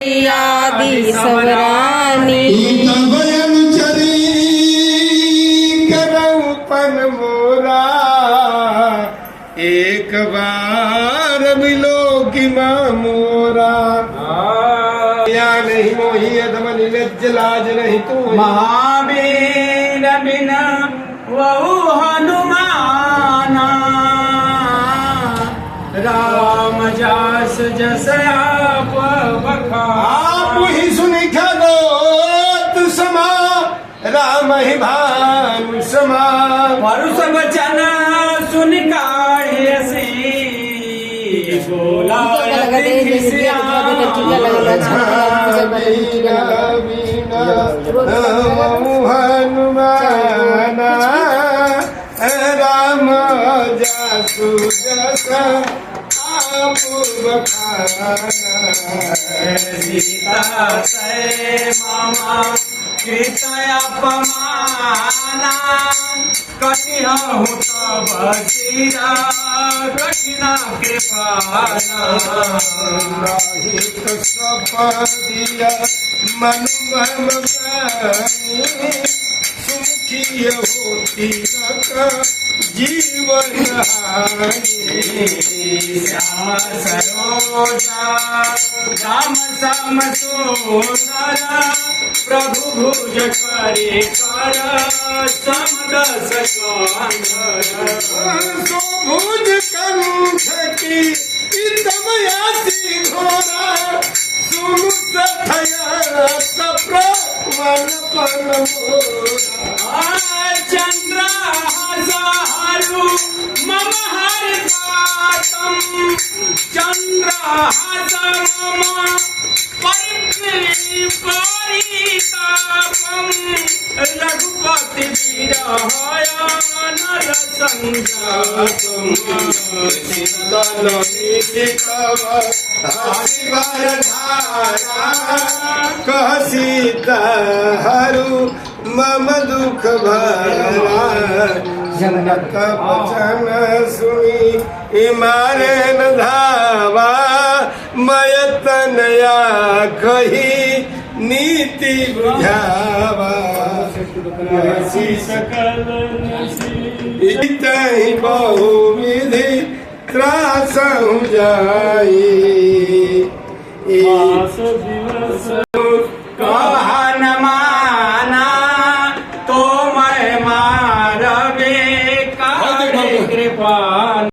आदि सवरानी करऊपन मोरा एक बार मिलो कि मोरा या नहीं मोही अधम निलज्ज लाज नहीं तू महावीर बिना वहु हनुमाना राम जास जस आप आप ही सुन खगोत समा राम ही भानु समा परुष वचन सुन काढ़सी बोला हनुमाना राम जासु जस आप सीता से मामा कृतय अपमाना कटिह बसीरा कठिन कृपाना सपदिया मनु सुखी होती जीवन श्याम सरोजा राम सम सुंदर प्रभु भुज करे कर समदस भुज कंठ की इतमयासी घोरा सुनु सथया सप्रवन पन चंद्र हजारु मम हरिदातम चंद्र हजार मम परितापम रघुपति विरहय नर संजातम चिंतन निशितव हसिवर धारा कह सीता हरु मम दुख भरा जनक वचन सुनी इमारे न धावा मय तनया कही नीति बुझावा सकल इतहि बहुविधि त्रास जाई